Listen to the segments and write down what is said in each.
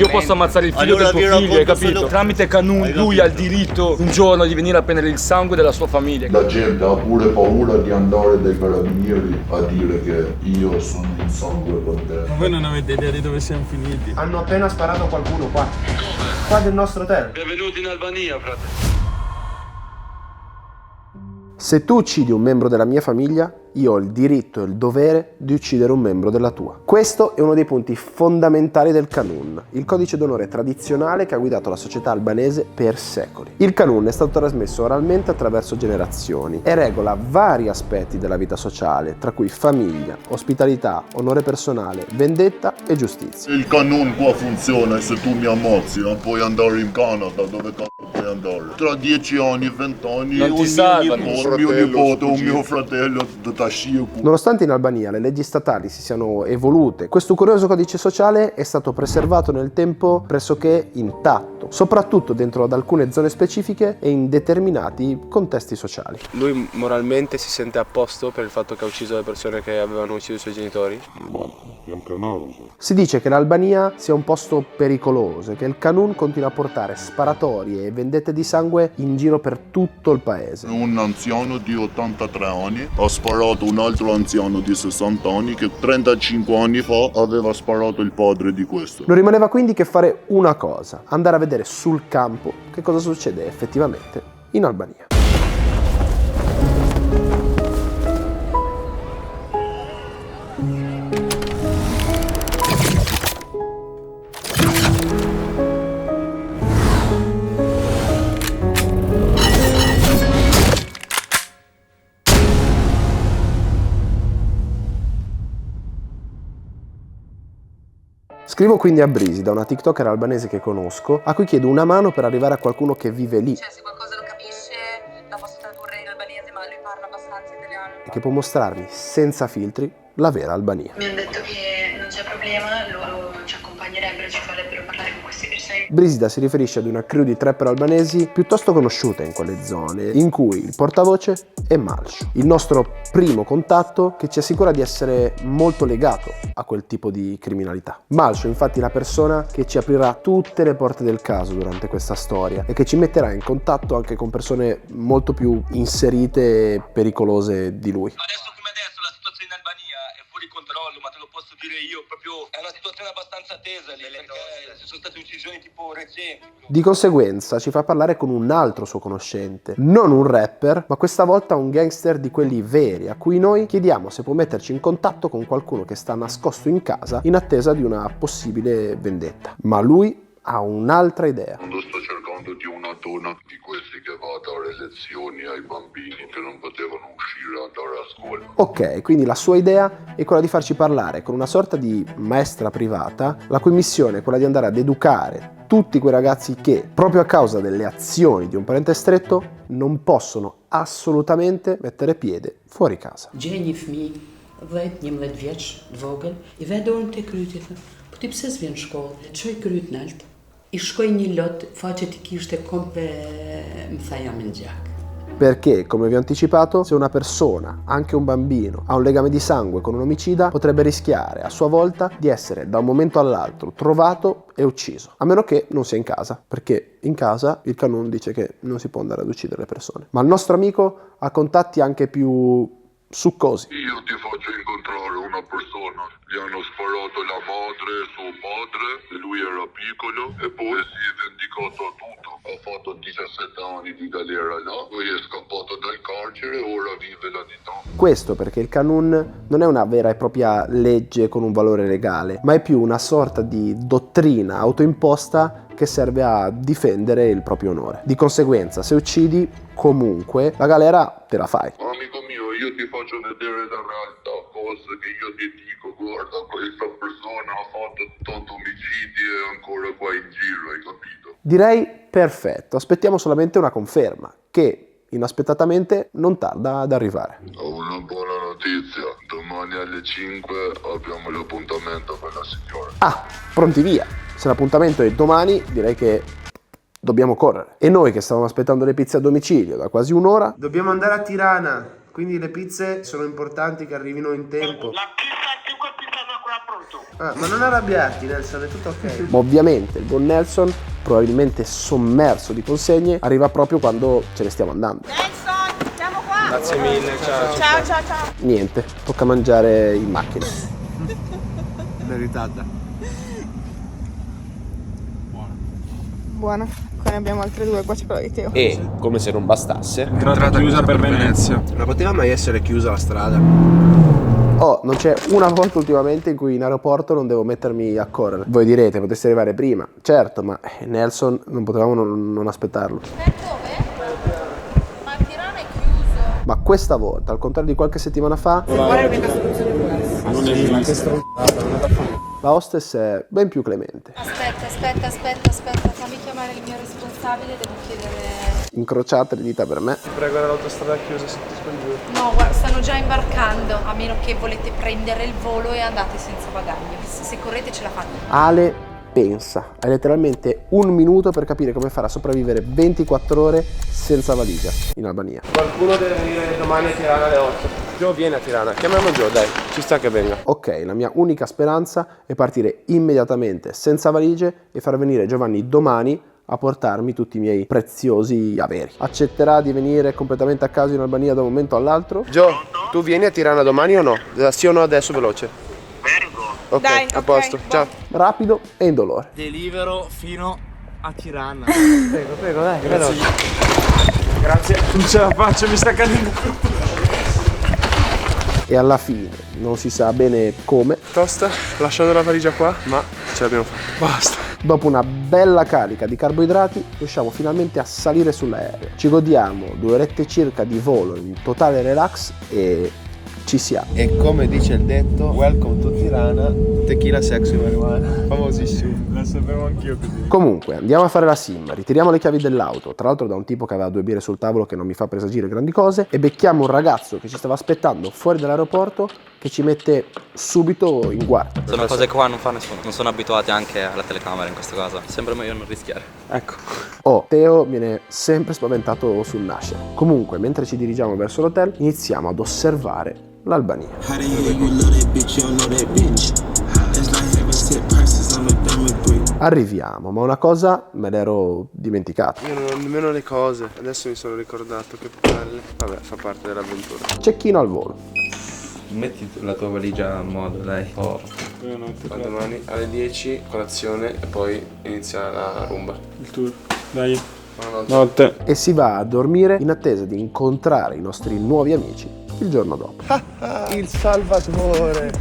Io posso ammazzare il figlio del tuo figlio, hai capito? Tramite Kanun lui ha il diritto un giorno di venire a prendere il sangue della sua famiglia. La gente ha pure paura di andare dai carabinieri a dire che io sono in sangue con te. Ma voi non avete idea di dove siamo finiti? Hanno appena sparato a qualcuno qua. Qua del nostro hotel. Benvenuti in Albania, frate. Se tu uccidi un membro della mia famiglia, io ho il diritto e il dovere di uccidere un membro della tua. Questo è uno dei punti fondamentali del Kanun, il codice d'onore tradizionale che ha guidato la società albanese per secoli. Il Kanun è stato trasmesso oralmente attraverso generazioni e regola vari aspetti della vita sociale, tra cui famiglia, ospitalità, onore personale, vendetta e giustizia. Il Kanun qua funziona e se tu mi ammazzi non puoi andare in Canada, dove cazzo puoi andare? Tra 10 anni, 20 anni, Non ti salvano. un mio nipote, un mio fratello da Nonostante in Albania le leggi statali si siano evolute, questo curioso codice sociale è stato preservato nel tempo pressoché intatto, soprattutto dentro ad alcune zone specifiche e in determinati contesti sociali. Lui moralmente si sente a posto per il fatto che ha ucciso le persone che avevano ucciso i suoi genitori? Si dice che l'Albania sia un posto pericoloso e che il Kanun continua a portare sparatorie e vendette di sangue in giro per tutto il paese. Un anziano di 83 anni ha sparato un altro anziano di 60 anni che 35 anni fa aveva sparato il padre di questo. Non rimaneva quindi che fare una cosa, andare a vedere sul campo che cosa succede effettivamente in Albania. Scrivo quindi a Brisida, una TikToker albanese che conosco, a cui chiedo una mano per arrivare a qualcuno che vive lì. Cioè, se qualcosa lo capisce, la posso tradurre in albanese, ma lui parla abbastanza italiano. E che può mostrarmi senza filtri la vera Albania. Mi hanno detto che non c'è problema, loro ci accompagnerebbero, ci farebbero parlare con queste persone. Brisida si riferisce ad una crew di trapper albanesi piuttosto conosciuta in quelle zone, in cui il portavoce è Malsho, il nostro primo contatto che ci assicura di essere molto legato a quel tipo di criminalità. Malsho è infatti la persona che ci aprirà tutte le porte del caso durante questa storia e che ci metterà in contatto anche con persone molto più inserite e pericolose di lui. Adesso come adesso la situazione in Albania è fuori controllo, ma te lo posso dire io, proprio è una situazione abbastanza tesa lì, perché ci sono state uccisioni tipo recenti. Di conseguenza ci fa parlare con un altro suo conoscente, non un rapper, ma questa volta un gangster di quelli veri, a cui noi chiediamo se può metterci in contatto con qualcuno che sta nascosto in casa in attesa di una possibile vendetta. Ma lui ha un'altra idea. Quando sto cercando di una donna di questi che va a dare lezioni ai bambini che non potevano uscire e andare a scuola. Ok, quindi la sua idea è quella di farci parlare con una sorta di maestra privata, la cui missione è quella di andare ad educare tutti quei ragazzi che, proprio a causa delle azioni di un parente stretto, non possono assolutamente mettere piede fuori casa. Gjeni fëmijë 10-11 vjeç, vogël, i ve dorën te krytja, po ti pse s'vjen në shkollë? Çoj kryt nalt. I shkoj një lot, faqet i kishte kompe, më tha jam në gjak. Perché, come vi ho anticipato, se una persona, anche un bambino, ha un legame di sangue con un omicida, potrebbe rischiare a sua volta di essere da un momento all'altro trovato e ucciso. A meno che non sia in casa, perché in casa il Kanun dice che non si può andare ad uccidere le persone. Ma il nostro amico ha contatti anche più succosi. Io ti faccio incontrare una persona, gli hanno sparato la madre e suo padre, lui era piccolo e poi si è vendicato a tutto. Ha fatto 17 anni di galera là, poi è scappato dal carcere e ora vive la vita. Questo perché il Kanun non è una vera e propria legge con un valore legale, ma è più una sorta di dottrina autoimposta che serve a difendere il proprio onore. Di conseguenza, se uccidi, comunque la galera te la fai. Amico mio, io ti faccio vedere la realtà, cose che io ti dico, guarda, questa persona ha fatto tanti omicidi e è ancora qua in giro, hai capito? Direi perfetto, aspettiamo solamente una conferma, che inaspettatamente non tarda ad arrivare. Ho una buona notizia, domani alle 5 abbiamo l'appuntamento per la signora. Ah, pronti via! Se l'appuntamento è domani, direi che dobbiamo correre. E noi che stavamo aspettando le pizze a domicilio da quasi un'ora... Dobbiamo andare a Tirana, quindi le pizze sono importanti che arrivino in tempo. La pizza è 5 pizze non ancora pronta. Ma non arrabbiarti, Nelson, è tutto ok. Ma ovviamente il buon Nelson, probabilmente sommerso di consegne, arriva proprio quando ce ne stiamo andando. Nelson, siamo qua! Grazie mille, ciao. Ciao. Niente, tocca mangiare in macchina. Meritata. Buona. Qua ne abbiamo altre due, qua c'è quella di Teo. E, come se non bastasse, Entrata chiusa per Venezia. non poteva mai essere chiusa la strada. Oh, non c'è una volta ultimamente in cui in aeroporto non devo mettermi a correre. Voi direte, poteste arrivare prima. Certo, ma Nelson non potevamo non aspettarlo. Per dove? Ma Tirana è chiuso. Ma questa volta, al contrario di qualche settimana fa, Qual è l'unica soluzione può essere? Non esiste. la hostess è ben più clemente. Aspetta, fammi chiamare il mio responsabile, devo chiedere... Incrociate le dita per me. Prego, era l'autostrada chiusa sotto giù. No, guarda, stanno già imbarcando, a meno che volete prendere il volo e andate senza bagaglio. Se correte ce la fate. Ale pensa, hai letteralmente un minuto per capire come fare a sopravvivere 24 ore senza valigia in Albania. Qualcuno deve venire domani a Tirana alle 8. Gio viene a Tirana, chiamiamo Gio, dai, ci sta che venga. Ok, la mia unica speranza è partire immediatamente senza valigie e far venire Giovanni domani a portarmi tutti i miei preziosi averi. Accetterà di venire completamente a caso in Albania da un momento all'altro? Gio, tu vieni a Tirana domani o no? Sì o no adesso, veloce. Vengo. Ok, Dai, a posto, ok, ciao. Rapido e indolore. Delivero fino a Tirana. Prego, dai, veloce. Grazie. Non ce la faccio, mi sta cadendo. E alla fine, non si sa bene come, Tosta, lasciando la valigia qua, ma ce l'abbiamo fatta. Basta. dopo una bella carica di carboidrati riusciamo finalmente a salire sull'aereo. Ci godiamo 2 orette circa di volo in totale relax e ci siamo. E come dice il detto, welcome to Tirana, tequila sexy marijuana. Famosissimo. La sapevo anch'io così. Comunque, andiamo a fare la sim, ritiriamo le chiavi dell'auto, tra l'altro da un tipo che aveva 2 birre sul tavolo che non mi fa presagire grandi cose, e becchiamo un ragazzo che ci stava aspettando fuori dall'aeroporto che ci mette subito in guardia. Sono cose che qua non fa nessuno, non sono abituati anche alla telecamera in questo caso, sembra meglio non rischiare. Ecco. Oh, Teo viene sempre spaventato sul nascere. Comunque, mentre ci dirigiamo verso l'hotel, iniziamo ad osservare l'Albania. Arriviamo, ma una cosa me l'ero dimenticato. Io non ho nemmeno le cose, adesso mi sono ricordato, che palle. Vabbè, fa parte dell'avventura. Cecchino al volo. Metti la tua valigia a modo, dai. A domani alle 10, colazione e poi inizia la rumba. Il tour. Dai. Buonanotte. Notte. E si va a dormire in attesa di incontrare i nostri nuovi amici il giorno dopo. Il Salvatore,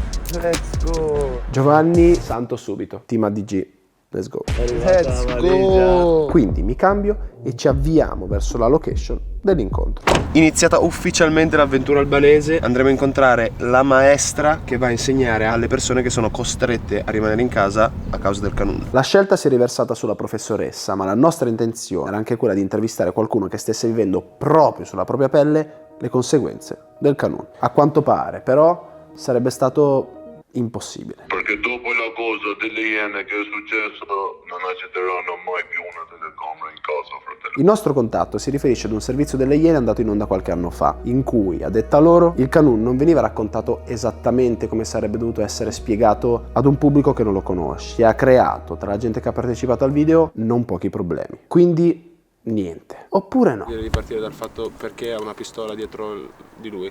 let's go. Giovanni, santo subito. Team ADG, let's go. Let's go. Quindi mi cambio e ci avviamo verso la location dell'incontro. Iniziata ufficialmente l'avventura albanese, andremo a incontrare la maestra che va a insegnare alle persone che sono costrette a rimanere in casa a causa del canun. La scelta si è riversata sulla professoressa, ma la nostra intenzione era anche quella di intervistare qualcuno che stesse vivendo proprio sulla propria pelle le conseguenze del canun. A quanto pare, però, sarebbe stato impossibile. Perché dopo la cosa delle Iene che è successo non accetteranno mai più una telecamera in casa, fratello. Il nostro contatto si riferisce ad un servizio delle Iene andato in onda qualche anno fa, in cui, a detta loro, il canun non veniva raccontato esattamente come sarebbe dovuto essere spiegato ad un pubblico che non lo conosce, e ha creato tra la gente che ha partecipato al video non pochi problemi. Quindi niente. Oppure no. Direi di partire dal fatto perché ha una pistola dietro di lui.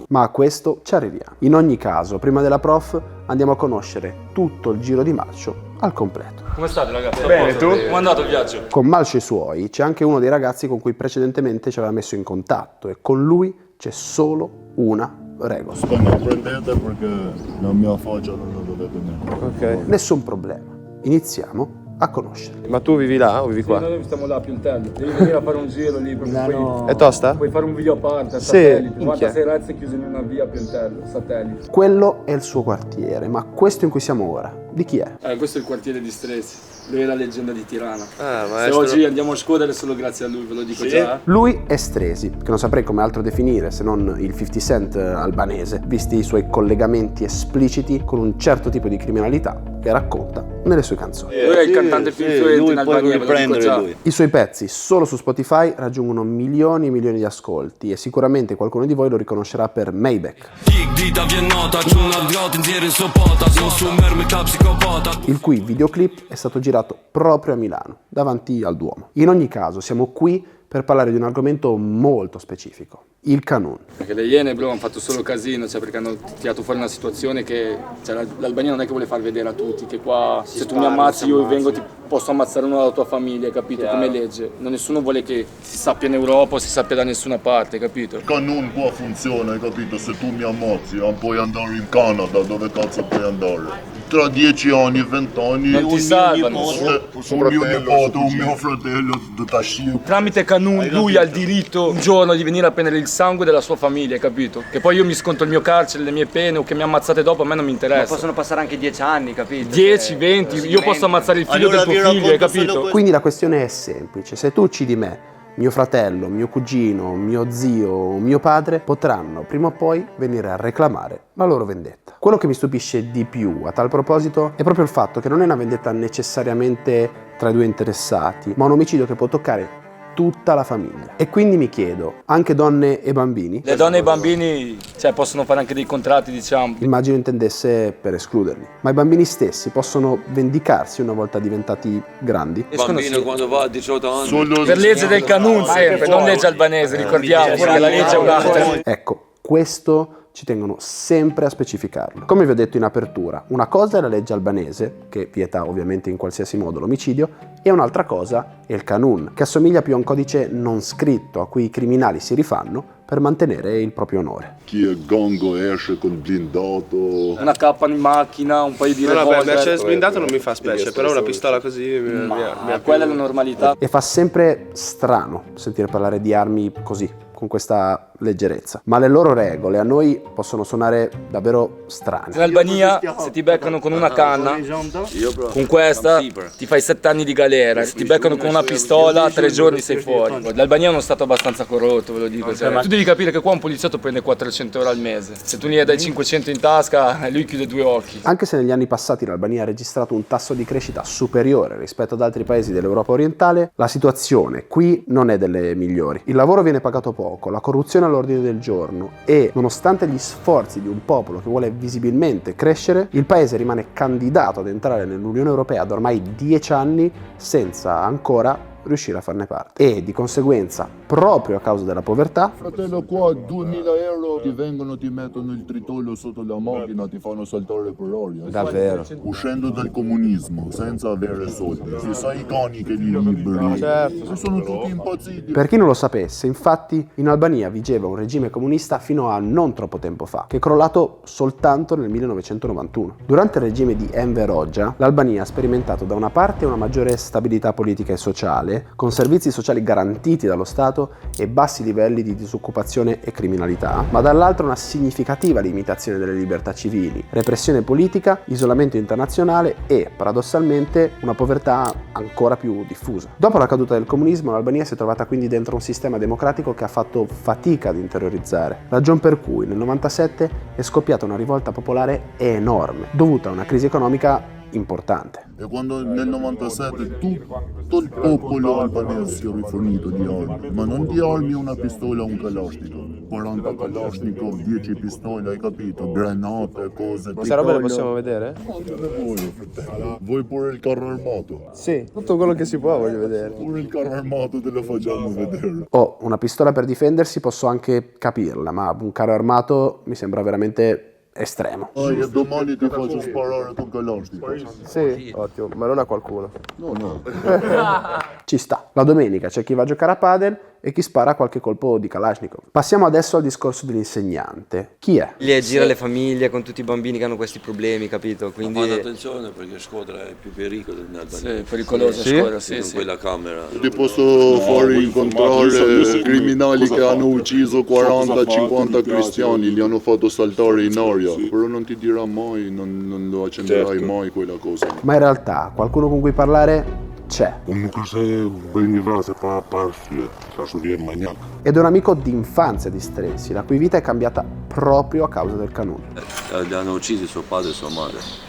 Ma a questo ci arriviamo. In ogni caso, prima della prof, andiamo a conoscere tutto il giro di Malcio al completo. Come state ragazzi? Bene, tu? Come è andato il viaggio? Con Malcio e i suoi c'è anche uno dei ragazzi con cui precedentemente ci aveva messo in contatto, e con lui c'è solo una regola. Non prendete perché la mia faccia non lo dovete neanche. Ok. Nessun problema. Iniziamo a conoscerli. Ma tu vivi là o vivi qua? Noi stiamo là a Pioltello. Devi venire a fare un giro lì proprio. È tosta? Puoi fare un video a parte, a Sì, satellite. minchia. 96 ragazzi chiusi in una via a Pioltello, satellite. Quello è il suo quartiere, ma questo in cui siamo ora di chi è. Questo è il quartiere di Strezzi. Lui è la leggenda di Tirana. Se maestro. oggi andiamo a scuola è solo grazie a lui, ve lo dico già. Lui è Stresi, che non saprei come altro definire se non il 50 Cent albanese, visti i suoi collegamenti espliciti con un certo tipo di criminalità che racconta nelle sue canzoni. Lui è il cantante più influente in Albania, ve lo dico già. I suoi pezzi solo su Spotify raggiungono milioni e milioni di ascolti e sicuramente qualcuno di voi lo riconoscerà per Maybach, il cui videoclip è stato girato proprio a Milano, davanti al Duomo. In ogni caso, siamo qui per parlare di un argomento molto specifico, il Kanun. Perché le Iene, bro, hanno fatto solo casino, cioè perché hanno tirato fuori una situazione che l'Albania non è che vuole far vedere a tutti, che qua se tu mi ammazzi io vengo ti posso ammazzare uno della tua famiglia, capito? Come legge. Nessuno vuole che si sappia in Europa o si sappia da nessuna parte, capito? Il Kanun qua funziona, hai capito? Se tu mi ammazzi puoi andare in Canada, dove cazzo puoi andare? Tra 10 anni, 20 anni, non ti salvano. Un mio nipote, un mio fratello, tramite Kanun lui ha il diritto un giorno di venire a prendere il sangue della sua famiglia, capito? Che poi io mi sconto il mio carcere, le mie pene o che mi ammazzate dopo, a me non mi interessa. Ma possono passare anche 10 anni, capito? 10, 20, io posso ammazzare il figlio del tuo figlio, hai capito? Quindi la questione è semplice, se tu uccidi me, mio fratello, mio cugino, mio zio, mio padre, potranno prima o poi venire a reclamare la loro vendetta. Quello che mi stupisce di più a tal proposito è proprio il fatto che non è una vendetta necessariamente tra i due interessati, ma un omicidio che può toccare tutta la famiglia. E quindi mi chiedo, anche donne e bambini? Le donne e i bambini, cioè, possono fare anche dei contratti, diciamo. Immagino intendesse per escluderli. Ma i bambini stessi possono vendicarsi una volta diventati grandi? Il bambino quando va a 18 anni. Per legge del Kanun sempre, non legge albanese, ricordiamo, perché la legge è un'altra. Ecco, questo ci tengono sempre a specificarlo. Come vi ho detto in apertura, una cosa è la legge albanese, che vieta ovviamente in qualsiasi modo l'omicidio, e un'altra cosa è il Kanun, che assomiglia più a un codice non scritto a cui i criminali si rifanno per mantenere il proprio onore. Chi è gongo esce col blindato. Una cappa in macchina, un paio di revolver. Mercedes blindato non mi fa specie, però una pistola così quella è la normalità. E fa sempre strano sentire parlare di armi così, con questa leggerezza. Ma le loro regole a noi possono suonare davvero strane. In Albania, se ti beccano con una canna, con questa, ti fai 7 anni di galera. Se ti beccano con una pistola, 3 giorni sei fuori. L'Albania è uno stato abbastanza corrotto, ve lo dico. Cioè, tu devi capire che qua un poliziotto prende 400 euro al mese. Se tu gli dai 500 in tasca, lui chiude 2 occhi. Anche se negli anni passati l'Albania ha registrato un tasso di crescita superiore rispetto ad altri paesi dell'Europa orientale, la situazione qui non è delle migliori. Il lavoro viene pagato poco, la corruzione all'ordine del giorno e, nonostante gli sforzi di un popolo che vuole visibilmente crescere, il paese rimane candidato ad entrare nell'Unione Europea da ormai 10 anni senza ancora riuscire a farne parte. E di conseguenza, proprio a causa della povertà, fratello, qua 2000 euro ti vengono, ti mettono il tritolo sotto la macchina, ti fanno saltare per aria. Davvero? Uscendo dal comunismo senza avere soldi, si sa i cani che li liberi. Certo. Sono tutti impazziti. Per chi non lo sapesse, infatti in Albania vigeva un regime comunista fino a non troppo tempo fa, che è crollato soltanto nel 1991. Durante il regime di Enver Hoxha, l'Albania ha sperimentato da una parte una maggiore stabilità politica e sociale, con servizi sociali garantiti dallo Stato e bassi livelli di disoccupazione e criminalità, ma dall'altro una significativa limitazione delle libertà civili, repressione politica, isolamento internazionale e, paradossalmente, una povertà ancora più diffusa. Dopo la caduta del comunismo, l'Albania si è trovata quindi dentro un sistema democratico che ha fatto fatica ad interiorizzare, ragion per cui nel 97 è scoppiata una rivolta popolare enorme, dovuta a una crisi economica importante. E quando nel 97 tutto il popolo albanese si è rifornito di armi, ma non di armi una pistola o un Kalashnikov, 40 Kalashnikov, 10 pistole, hai capito, granate, cose. Queste robe le possiamo vedere? Quanto ne voglio, fratello? Vuoi pure il carro armato? Sì, tutto quello che si può voglio vedere. Pure il carro armato te lo facciamo vedere. Oh, una pistola per difendersi posso anche capirla, ma un carro armato mi sembra veramente estremo. E domani ti faccio sparare con Kalashnikov. Sì, ottimo, ma non a qualcuno. No. Ci sta. La domenica c'è chi va a giocare a padel e chi spara qualche colpo di Kalashnikov. Passiamo adesso al discorso dell'insegnante. Chi è? Lì gira le famiglie con tutti i bambini che hanno questi problemi, capito? Quindi Fate attenzione perché Shkodra è più pericolo dell'Albania. Sì, pericolosa Shkodra, sì, Con quella camera. Ti posso fare incontrare criminali che hanno ucciso 40-50 cristiani, li hanno fatto saltare in aria, però non ti dirà mai, non lo accenderai mai quella cosa. Ma in realtà qualcuno con cui parlare c'è. Ed è un amico d'infanzia di Stresi, la cui vita è cambiata proprio a causa del Kanun. Li hanno uccisi suo padre e sua madre.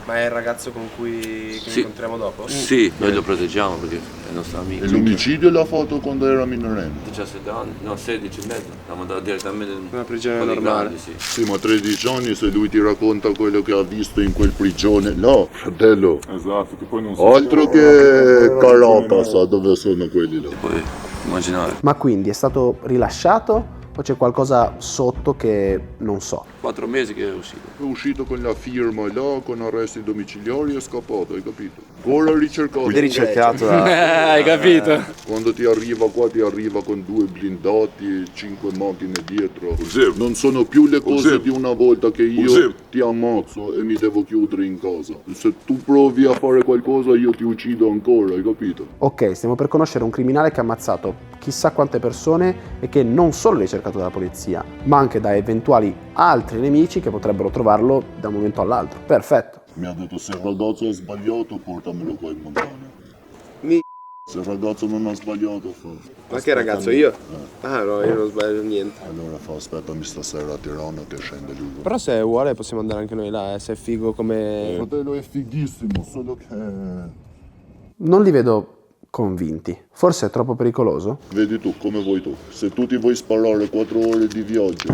Ma è il ragazzo con cui incontriamo dopo? Sì, noi lo proteggiamo perché è il nostro amico. E l'omicidio l'ha fatto quando era minorenne? 17 anni, no 16 e mezzo. L'ha mandato direttamente in una prigione normale. Grandi, sì. Sì, ma 13 anni se lui ti racconta quello che ha visto in quel prigione, no, fratello. Esatto, che poi non so. Altro che Caracas, dove sono quelli là? Puoi immaginare. Ma quindi è stato rilasciato o c'è qualcosa sotto che non so? 4 mesi che è uscito. È uscito con la firma là, con arresti domiciliari e è scappato, hai capito? Ora ricercato. Ricercato da... Hai capito? Quando ti arriva qua ti arriva con 2 blindati, 5 macchine dietro. Non sono più le cose di una volta che io ti ammazzo e mi devo chiudere in casa. Se tu provi a fare qualcosa io ti uccido ancora, hai capito? Ok, stiamo per conoscere un criminale che ha ammazzato chissà quante persone e che non solo è ricercato dalla polizia, ma anche da eventuali altri nemici che potrebbero trovarlo da un momento all'altro. Perfetto. Mi ha detto se il ragazzo ha sbagliato portamelo qua in montagna. Se il ragazzo non ha sbagliato fa. Ma che ragazzo, io? Ah no, io non sbaglio niente. Allora fa aspettami stasera a Tirana che scende lui. Però se vuole possiamo andare anche noi là, se è figo come... Fratello è fighissimo, solo che... Non li vedo convinti. Forse è troppo pericoloso? Vedi tu, come vuoi tu. Se tu ti vuoi sparare 4 ore di viaggio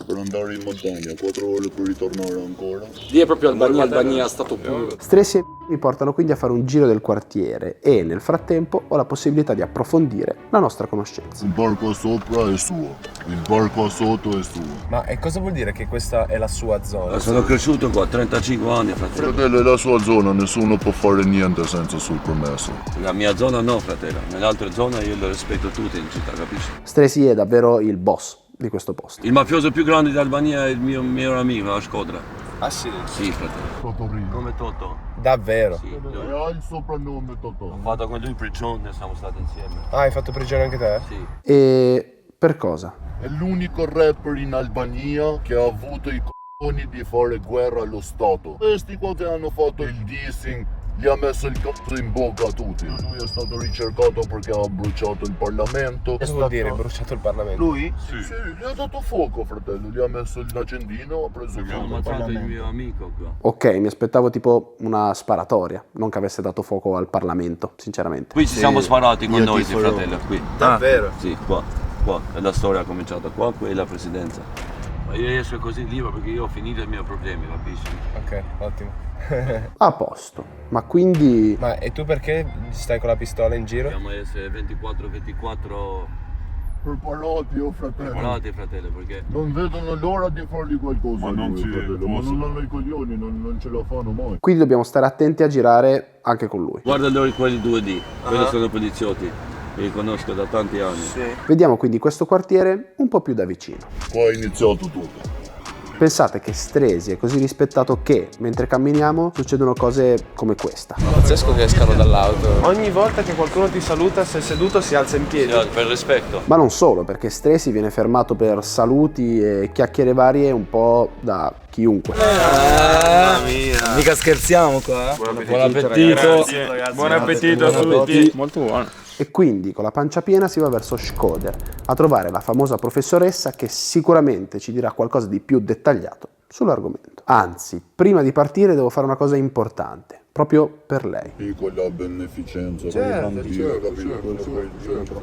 per andare in montagna, 4 ore per ritornare ancora. Lì è proprio Albania, stato puro. Stresi e mi portano quindi a fare un giro del quartiere e nel frattempo ho la possibilità di approfondire la nostra conoscenza. Il barco sopra è suo, il barco sotto è suo. Ma e cosa vuol dire che questa è la sua zona? Sono cresciuto qua, 35 anni, fratello. Fratello, è la sua zona, nessuno può fare niente senza il suo permesso. La mia zona no, fratello. Nelle altre zone io lo rispetto tutti in città, capisci? Stresi è davvero il boss di questo posto. Il mafioso più grande d'Albania è il mio migliore amico, la Shkodra. Ah sì? Sì, fratello. Come Totò. Davvero? Sì, E ha il soprannome Totò. ho fatto con lui prigione, siamo stati insieme. Ah, hai fatto prigione anche te? Sì. E per cosa? È l'unico rapper in Albania che ha avuto i c***oni di fare guerra allo Stato. Questi qua che hanno fatto il dissing gli ha messo il cazzo in bocca a tutti. Lui è stato ricercato perché ha bruciato il Parlamento. Cosa vuol dire bruciato il Parlamento? Lui? Sì, gli ha dato fuoco, fratello. Gli ha messo l'accendino, ha preso Abbiamo fuoco il ammazzato il Parlamento. mio amico qua. Ok, mi aspettavo tipo una sparatoria, non che avesse dato fuoco al Parlamento, sinceramente. Qui ci siamo sparati con io noi, ti farò. fratello, qui. Davvero? Sì, qua. E la storia è cominciata qua, qui è la presidenza. Ma io esco così libero perché io ho finito i miei problemi, capisci? Ok, ottimo. A posto, ma quindi... Ma e tu perché stai con la pistola in giro? Dobbiamo essere 24 Preparati, oh fratello. preparati, fratello, perché... Non vedono l'ora di fargli qualcosa. Ma non lui, ci fratello. Ma posso. non hanno i coglioni, non ce la fanno mai. Quindi dobbiamo stare attenti a girare anche con lui. Guarda loro quelli 2D, quelli sono poliziotti, li conosco da tanti anni. Vediamo quindi questo quartiere un po' più da vicino. Qua è iniziato tutto. Pensate che Stresi è così rispettato che, mentre camminiamo, succedono cose come questa. Pazzesco che escano dall'auto. Ogni volta che qualcuno ti saluta, se è seduto si alza in piedi. Per rispetto. Ma non solo, perché Stresi viene fermato per saluti e chiacchiere varie un po' da chiunque. Mica scherziamo qua. Buon appetito. Buon appetito a tutti. Molto buono. E quindi con la pancia piena si va verso Shkodër a trovare la famosa professoressa che sicuramente ci dirà qualcosa di più dettagliato sull'argomento. Anzi, prima di partire devo fare una cosa importante, proprio per lei. Piccola beneficenza.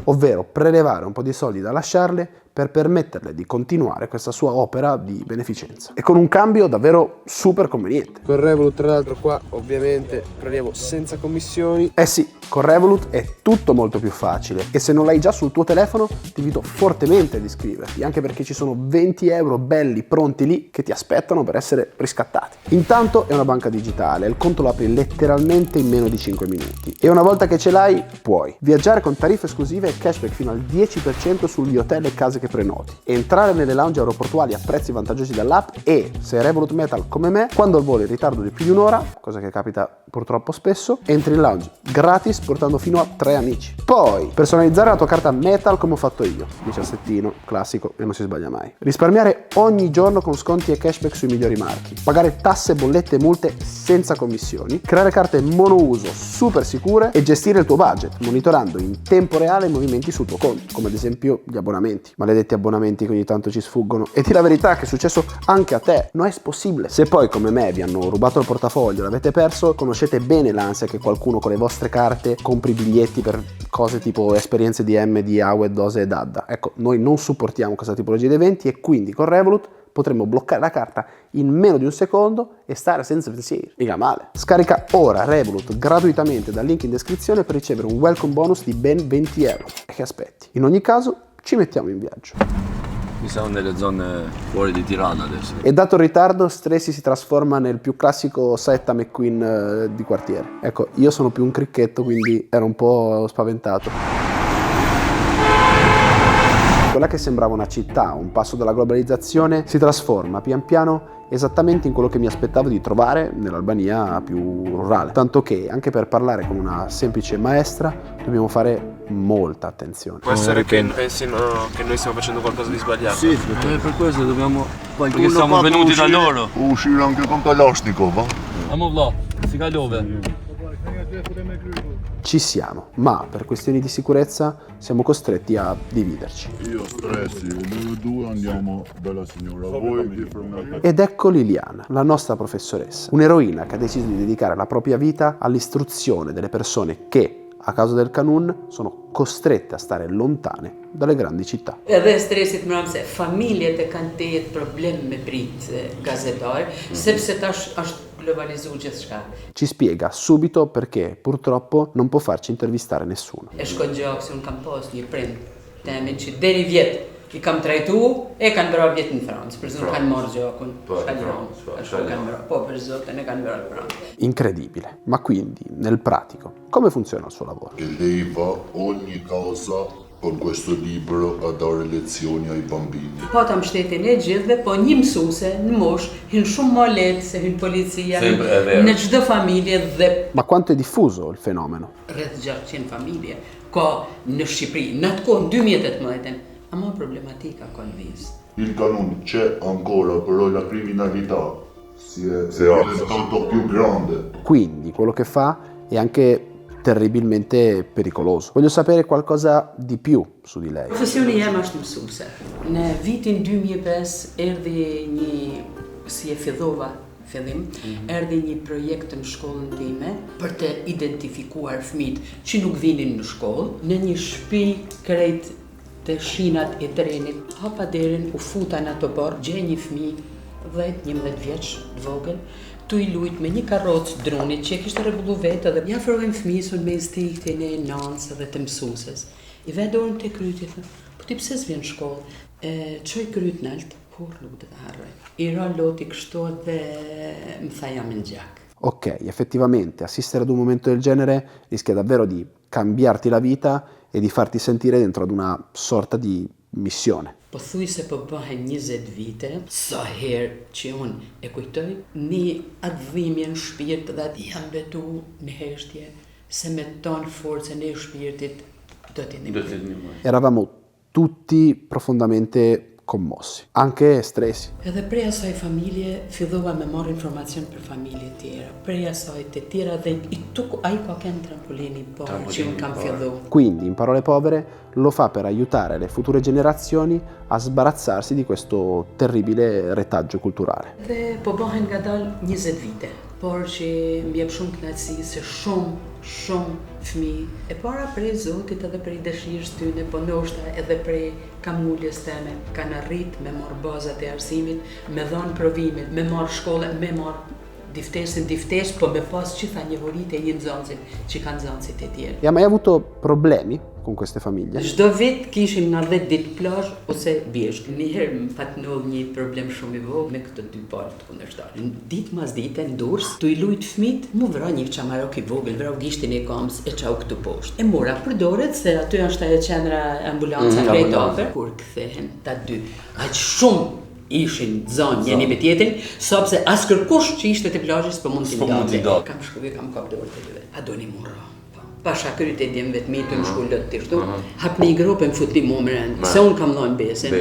Ovvero prelevare un po' di soldi da lasciarle per permetterle di continuare questa sua opera di beneficenza. E con un cambio davvero super conveniente. Con Revolut, tra l'altro, qua ovviamente prelevo senza commissioni. Eh sì, con Revolut è tutto molto più facile e se non l'hai già sul tuo telefono ti invito fortemente ad iscriverti, anche perché ci sono 20 euro belli pronti lì che ti aspettano per essere riscattati. Intanto è una banca digitale, il conto lo apri letteralmente in meno di 5 minuti e una volta che ce l'hai puoi viaggiare con tariffe esclusive e cashback fino al 10% sugli hotel e case che prenoti, entrare nelle lounge aeroportuali a prezzi vantaggiosi dall'app e, se Revolut Metal come me, quando il volo è in ritardo di più di un'ora, cosa che capita purtroppo spesso, entri in lounge gratis portando fino a 3 amici. Poi personalizzare la tua carta Metal come ho fatto io, 17ino, classico e non si sbaglia mai. Risparmiare ogni giorno con sconti e cashback sui migliori marchi, pagare tasse, bollette e multe senza commissioni, creare carte monouso super sicure e gestire il tuo budget, monitorando in tempo reale i movimenti sul tuo conto, come ad esempio gli abbonamenti. Maledetti abbonamenti che ogni tanto ci sfuggono. E di la verità che è successo anche a te, non è possibile. Se poi come me vi hanno rubato il portafoglio, l'avete perso, conoscete bene l'ansia che qualcuno con le vostre carte compri biglietti per cose tipo esperienze DM di Awed, Dose e Dadda. Ecco, noi non supportiamo questa tipologia di eventi e quindi con Revolut potremmo bloccare la carta in meno di un secondo e stare senza pensieri. Mica male. Scarica ora Revolut gratuitamente dal link in descrizione per ricevere un welcome bonus di ben 20 euro. E che aspetti? In ogni caso, ci mettiamo in viaggio. Mi siamo nelle zone fuori di Tirana adesso. E dato il ritardo, Stresi si trasforma nel più classico Saetta McQueen di quartiere. Ecco, io sono più un cricchetto, quindi ero un po' spaventato. Quella che sembrava una città, un passo dalla globalizzazione, si trasforma pian piano esattamente in quello che mi aspettavo di trovare nell'Albania più rurale. Tanto che anche per parlare con una semplice maestra dobbiamo fare molta attenzione. Può essere che pensino che noi stiamo facendo qualcosa di sbagliato. Sì, per questo dobbiamo... Perché siamo venuti da loro. Uscire anche con Kalashnikov, va? Andiamo là, si va dove? Ci siamo, ma per questioni di sicurezza siamo costretti a dividerci. Io Stressi, noi due andiamo dalla signora, voi di fermate. Ed ecco Liliana, la nostra professoressa, un'eroina che ha deciso di dedicare la propria vita all'istruzione delle persone che, a causa del Kanun, sono costrette a stare lontane dalle grandi città. Edhe stresit më se familjet e kanë të jetë problem me prit gazetar, sepse tash është globalizuar gjithçka. Ci spiega subito perché purtroppo non può farci intervistare nessuno. E shkon gjaksi, unë kam pas një prind temin që deri vjet i kam trajtu e kanë bërë vjet në Francë, për zonë kanë marrë gjakun. Po per zotin e kanë bërë Francë. Incredibile, ma quindi nel pratico come funziona il suo lavoro? Che lei va ogni casa con questo libro a dare lezioni ai bambini. Pata mbështetjen e gjithëve, po një mësuese në mosh hyn shumë më lehtë se hyn policia në çdo familje dhe Ma quanto è diffuso il fenomeno? rreth 600 familje ka në Shqipëri, në atë kohë 2018, ama problematika ka lëviz. Il Kanun c'è ancora, però la criminalità si è diventato più grande. Quindi quello che fa è anche terribilmente pericoloso. Voglio sapere qualcosa di più su di lei. Profesioni jem është mësuese. Në vitin 2005 erdhi një, si e fillova fillim, erdhi një projekt në shkollën time për të identifikuar fëmijët që nuk vinin në shkollë. Në një shtëpi krejt të shinat e trenit, hapa derën, u futa në ato borë, gjej një fëmijë 10-11 vjeç të vogël, tu i lujt me një karrocë dronit që e kishte rregullu vetë dhe ja afrojmë fëmijën me instiktin e nanës dhe të mësueses. I vë dorën te kryti, po ti pse s'vjen në shkollë? Çoj kryt nalt, kur nuk do ta harroj. I ra loti kështu dhe më tha jam në gjak. Ok, effettivamente assistere ad un momento del genere rischia davvero di cambiarti la vita e di farti sentire dentro ad una sorta di missione. Po thuj se po bëhen 20 vite, sa herë që unë e kujtoj, një atë dhimbje në shpirt dhe atë jam betu në heshtje, se me tonë forcën e shpirtit do t'i ndihmoj. Eravamo tutti profondamente commossi, anche Stresi. Edhe prej asaj familje fillova me marrë informacion për familje tjera, prej asaj të tjera dhe ai ka kënë trampolini parë që unë kam fillu. Quindi, in parole povere, lo fa per aiutare le future generazioni a sbarazzarsi di questo terribile retaggio culturale. Dhe po bëhen ngadalë 20 vite. por që më jep shumë kënaqësi se shumë fëmijë e para prej Zotit edhe prej dëshirës tyne, po ndoshta edhe prej kamuljes teme kanë arrit me marr bazat e arsimit, me dhënë provimin, me marr shkollë, me marr diftes, po me pas gjitha nevojit e një nxënësit që kanë nxënësit e tjerë. E ha mai avuto problemi con queste famiglie? Çdo vit kishim nga 10 ditë plazh ose bjesht. Njëherë më patnodh një problem shumë i vogël me këto dy palë të kundërshtarit. Ditë mas dite në Durrës, tu i lujt fëmit, mu vra një çamarok i vogël, vrau gishtin e kamës e çau këtu poshtë. E mora përdoret se aty është ajo qendra ambulanca krejt afër. Kur kthehen ta dy, aq shumë ishin zonë një me tjetrin, sepse as kërkush që ishte te plazhi s'po mund t'i ndonte. Kam shkuar, kam kap dorë te dy. A doni murra? Pasha kryt e djemë vetë mitë më shkullët të shtu, hap një grupë më futi mu më rëndë, se unë kam lojnë besin,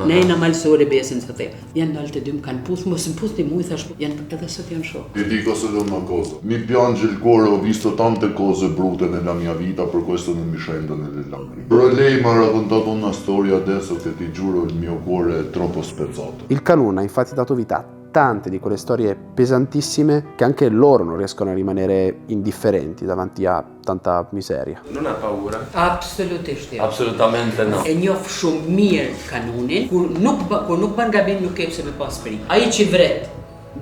nejna malsore besin së the, janë nalë të dy më kanë puth, mos më puth të mu i thash, janë edhe sot janë shokë. Ti dico solo una cosa, mi piange il cuore, ho visto tante cose brutte nella mia vita, per questo non mi scendono le lacrime. Però lei mi ha raccontato una storia adesso che ti giuro il mio cuore è troppo spezzato. Il Canun ha infatti dato vita a tante di quelle storie pesantissime che anche loro non riescono a rimanere indifferenti davanti a tanta miseria. Non ha paura? Absolutisht jo. Assolutamente no. E njoh shumë mirë Kanunin, kur nuk bën gabim nuk ke pse me pas prit. Ai që vret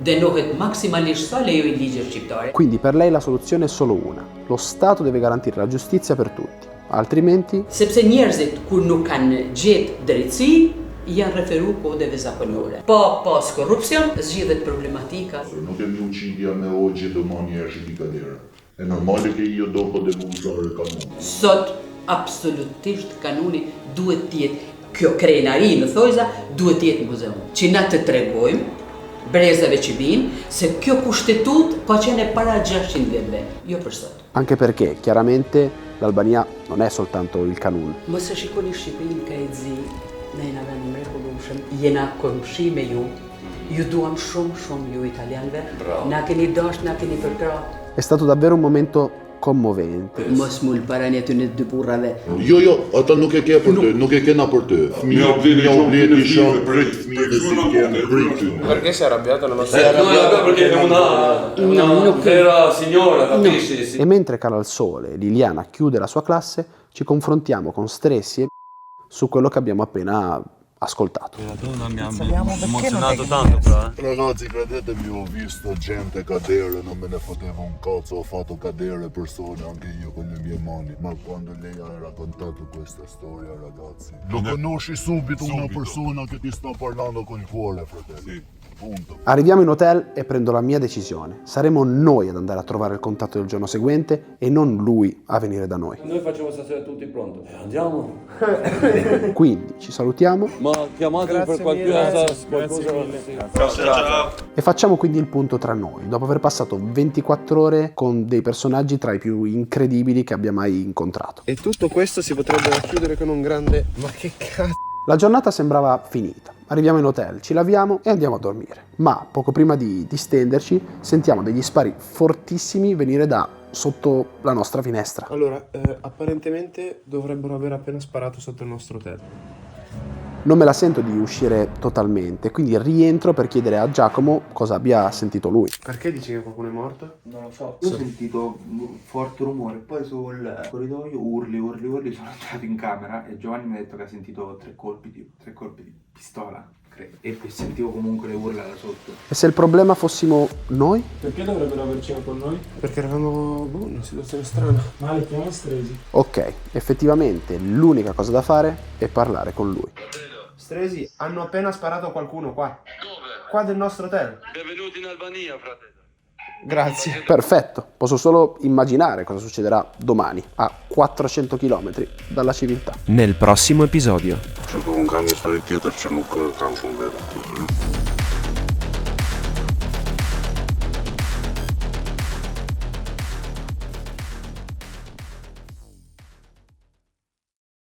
denohet maksimalisht sa lejoj ligji shqiptare. Quindi per lei la soluzione è solo una. Lo Stato deve garantire la giustizia per tutti, altrimenti... Sepse njerëzit kur nuk kanë gjetë drejtësi, janë referu kodeve zakonore. Po pas korrupsion, zgjidhet problematika. Non che mi uccidi a me oggi e domani esci di galera. È normale che io dopo devo usare il Canun. Sot, absolutisht Kanuni duhet tjetë, kjo krenari në thojza, duhet tjetë muzeum. Që na të tregojmë, brezave që vinë, se kjo kushtetut ka qene para 600 vjetëve, jo për sot. Anche perché, chiaramente, l'Albania non è soltanto il Canun. Mos e shikoni Shqipërinë ka e zi, nejna vend mrekullueshëm, jena komshi me ju duam shumë ju italianëve, na keni dash, na keni përkrah. È stato davvero un momento commovente. Mos mul para një të në dy burrave. Jo, ata nuk e ke për të, nuk e kena për të. Mia obledi shumë prit fëmijëve si kemë pritur. Perché si è arrabbiata? Non lo so. Si è arrabbiata perché è una vera signora, capisci? E mentre cala il sole e Liliana chiude la sua classe, ci confrontiamo con Stressi su quello che abbiamo appena ascoltato. La donna mi ha emozionato tanto però. Ragazzi, credetemi, ho visto gente cadere, non me ne foteva un cazzo, ho fatto cadere persone anche io con le mie mani. Ma quando lei ha raccontato questa storia, ragazzi, lo conosci subito una persona che ti sta parlando col cuore, fratello. Sì. Punto. Arriviamo in hotel e prendo la mia decisione. Saremo noi ad andare a trovare il contatto del giorno seguente e non lui a venire da noi. Noi facciamo stasera tutti pronto. Andiamo. Quindi ci salutiamo. Ma chiamatemi per qualcosa. Ciao. E facciamo quindi il punto tra noi, dopo aver passato 24 ore con dei personaggi tra i più incredibili che abbia mai incontrato. E tutto questo si potrebbe chiudere con un grande... Ma che cazzo? La giornata sembrava finita. Arriviamo in hotel, ci laviamo e andiamo a dormire. Ma poco prima di stenderci sentiamo degli spari fortissimi venire da sotto la nostra finestra. Allora, apparentemente dovrebbero aver appena sparato sotto il nostro hotel. Non me la sento di uscire totalmente, quindi rientro per chiedere a Giacomo cosa abbia sentito lui. Perché dici che qualcuno è morto? Non lo so. Io ho sentito un forte rumore, poi sul corridoio urli, sono entrato in camera e Giovanni mi ha detto che ha sentito tre colpi di pistola, credo. E sentivo comunque le urla da sotto. E se il problema fossimo noi? Perché dovrebbero averci con noi? Perché eravamo in una situazione strana. Ma li chiamo Stresi. Ok, effettivamente l'unica cosa da fare è parlare con lui. Stresi, hanno appena sparato a qualcuno qua. Dove? Qua del nostro hotel. Benvenuti in Albania, fratello. Grazie. Perfetto, posso solo immaginare cosa succederà domani, a 400 km dalla civiltà. Nel prossimo episodio. C'è un cambio dietro, c'è un campo vero.